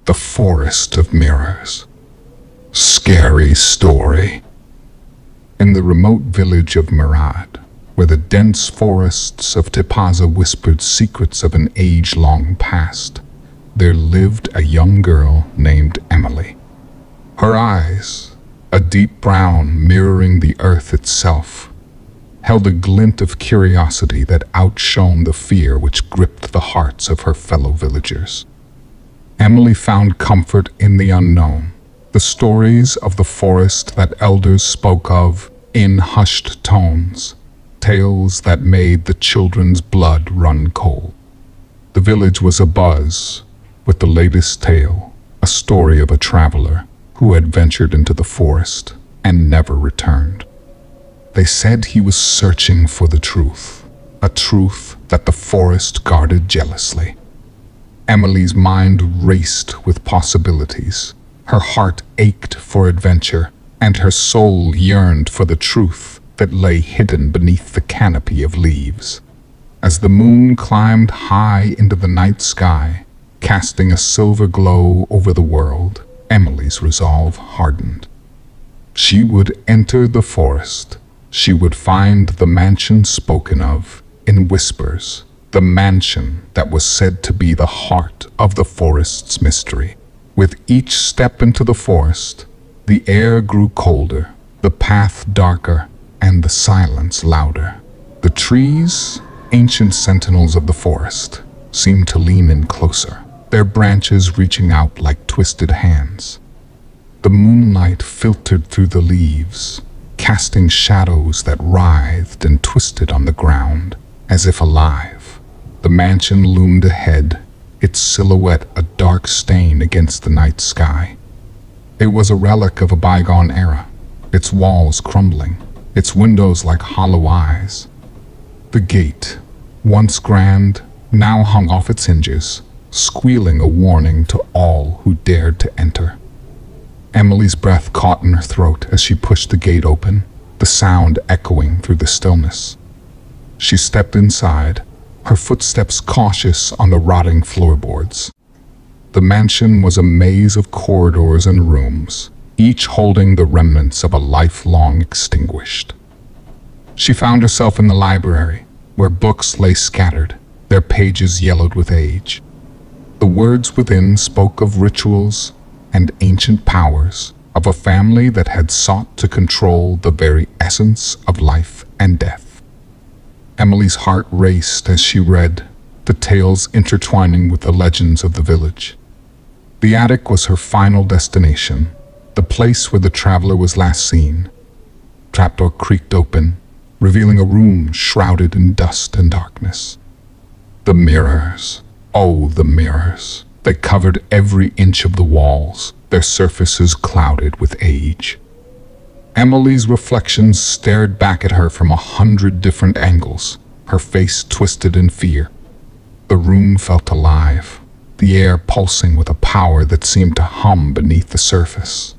The Forest of Mirrors. Scary story. In the remote village of Merad, where the dense forests of Tipaza whispered secrets of an age-long past, there lived a young girl named Emily. Her eyes, a deep brown mirroring the earth itself, held a glint of curiosity that outshone the fear which gripped the hearts of her fellow villagers. Emily found comfort in the unknown, the stories of the forest that elders spoke of in hushed tones, tales that made the children's blood run cold. The village was abuzz with the latest tale, a story of a traveler who had ventured into the forest and never returned. They said he was searching for the truth, a truth that the forest guarded jealously. Emily's mind raced with possibilities. Her heart ached for adventure, and her soul yearned for the truth that lay hidden beneath the canopy of leaves. As the moon climbed high into the night sky, casting a silver glow over the world, Emily's resolve hardened. She would enter the forest. She would find the mansion spoken of in whispers, the mansion that was said to be the heart of the forest's mystery. With each step into the forest, the air grew colder, the path darker, and the silence louder. The trees, ancient sentinels of the forest, seemed to lean in closer, their branches reaching out like twisted hands. The moonlight filtered through the leaves, casting shadows that writhed and twisted on the ground, as if alive. The mansion loomed ahead, its silhouette a dark stain against the night sky. It was a relic of a bygone era, its walls crumbling, its windows like hollow eyes. The gate, once grand, now hung off its hinges, squealing a warning to all who dared to enter. Emily's breath caught in her throat as she pushed the gate open, the sound echoing through the stillness. She stepped inside, her footsteps cautious on the rotting floorboards. The mansion was a maze of corridors and rooms, each holding the remnants of a life long extinguished. She found herself in the library, where books lay scattered, their pages yellowed with age. The words within spoke of rituals and ancient powers, of a family that had sought to control the very essence of life and death. Emily's heart raced as she read, the tales intertwining with the legends of the village. The attic was her final destination, the place where the traveler was last seen. Trapdoor creaked open, revealing a room shrouded in dust and darkness. The mirrors, oh, the mirrors. They covered every inch of the walls, their surfaces clouded with age. Emily's reflections stared back at her from 100 different angles, her face twisted in fear. The room felt alive, the air pulsing with a power that seemed to hum beneath the surface.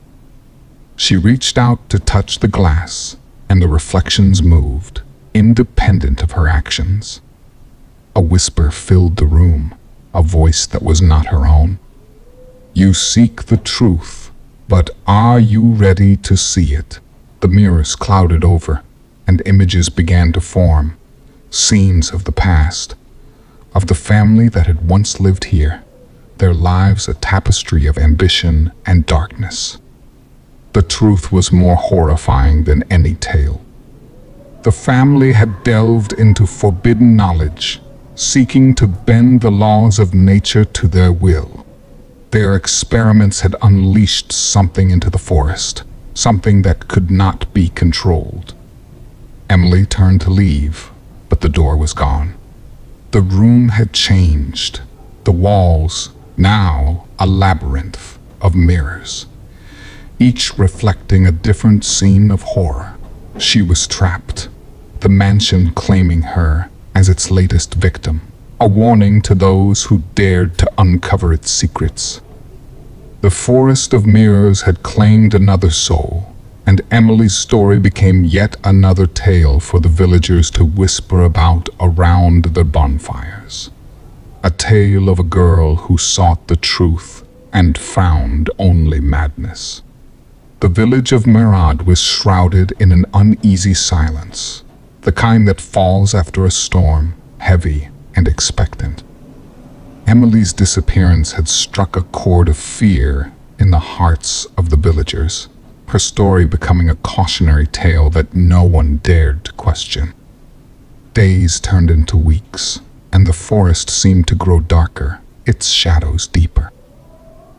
She reached out to touch the glass, and the reflections moved, independent of her actions. A whisper filled the room, a voice that was not her own. You seek the truth, but are you ready to see it? The mirrors clouded over, and images began to form, scenes of the past, of the family that had once lived here, their lives a tapestry of ambition and darkness. The truth was more horrifying than any tale. The family had delved into forbidden knowledge, seeking to bend the laws of nature to their will. Their experiments had unleashed something into the forest, something that could not be controlled. Emily turned to leave, but the door was gone. The room had changed, the walls now a labyrinth of mirrors, each reflecting a different scene of horror. She was trapped, the mansion claiming her as its latest victim, a warning to those who dared to uncover its secrets. The forest of mirrors had claimed another soul, and Emily's story became yet another tale for the villagers to whisper about around the bonfires. A tale of a girl who sought the truth, and found only madness. The village of Merad was shrouded in an uneasy silence, the kind that falls after a storm, heavy and expectant. Emily's disappearance had struck a chord of fear in the hearts of the villagers, her story becoming a cautionary tale that no one dared to question. Days turned into weeks, and the forest seemed to grow darker, its shadows deeper.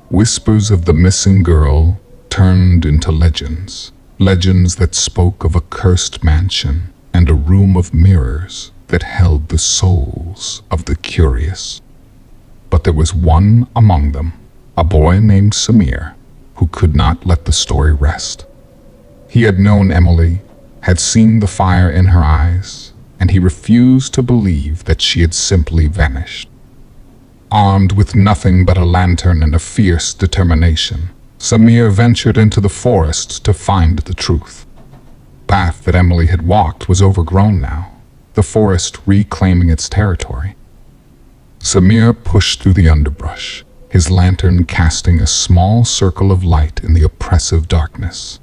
Whispers of the missing girl turned into legends, legends that spoke of a cursed mansion and a room of mirrors that held the souls of the curious. But there was one among them, a boy named Samir, who could not let the story rest. He had known Emily, had seen the fire in her eyes, and he refused to believe that she had simply vanished. Armed with nothing but a lantern and a fierce determination, Samir ventured into the forest to find the truth. The path that Emily had walked was overgrown now, the forest reclaiming its territory. Samir pushed through the underbrush, his lantern casting a small circle of light in the oppressive darkness.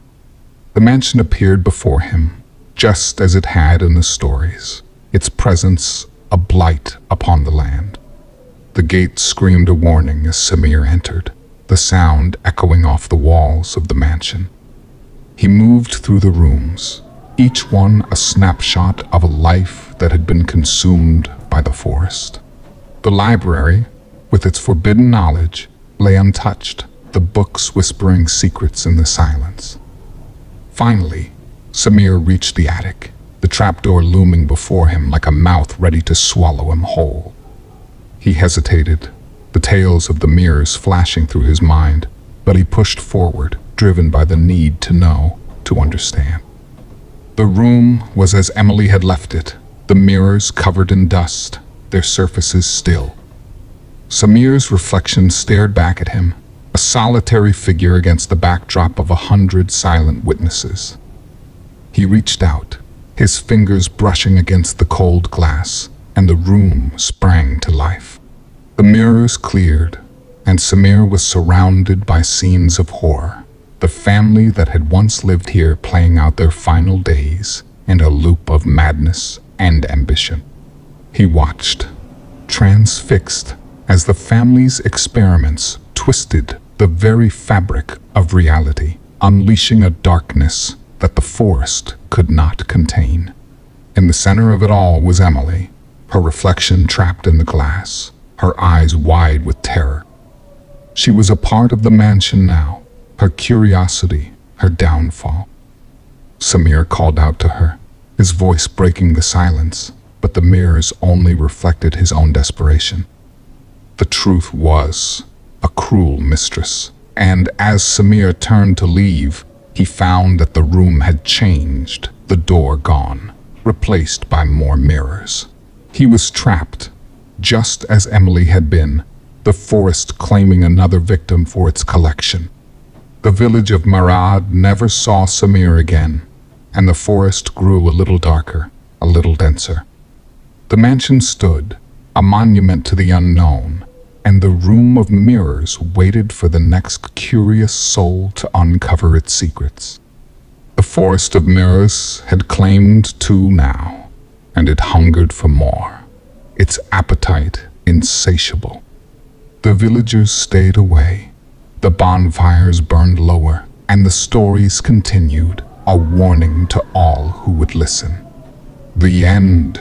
The mansion appeared before him, just as it had in the stories, its presence a blight upon the land. The gate screamed a warning as Samir entered, the sound echoing off the walls of the mansion. He moved through the rooms, each one a snapshot of a life that had been consumed by the forest. The library, with its forbidden knowledge, lay untouched, the books whispering secrets in the silence. Finally, Samir reached the attic, the trapdoor looming before him like a mouth ready to swallow him whole. He hesitated, the tales of the mirrors flashing through his mind, but he pushed forward, driven by the need to know, to understand. The room was as Emily had left it, the mirrors covered in dust, their surfaces still. Samir's reflection stared back at him, a solitary figure against the backdrop of 100 silent witnesses. He reached out, his fingers brushing against the cold glass, and the room sprang to life. The mirrors cleared, and Samir was surrounded by scenes of horror, the family that had once lived here playing out their final days in a loop of madness and ambition. He watched, transfixed, as the family's experiments twisted the very fabric of reality, unleashing a darkness that the forest could not contain. In the center of it all was Emily, her reflection trapped in the glass, her eyes wide with terror. She was a part of the mansion now, her curiosity, her downfall. Samir called out to her, his voice breaking the silence, but the mirrors only reflected his own desperation. The truth was a cruel mistress, and as Samir turned to leave, he found that the room had changed, the door gone, replaced by more mirrors. He was trapped, just as Emily had been, the forest claiming another victim for its collection. The village of Merad never saw Samir again, and the forest grew a little darker, a little denser. The mansion stood, a monument to the unknown, and the room of mirrors waited for the next curious soul to uncover its secrets. The forest of mirrors had claimed two now, and it hungered for more, its appetite insatiable. The villagers stayed away, the bonfires burned lower, and the stories continued, a warning to all who would listen. The end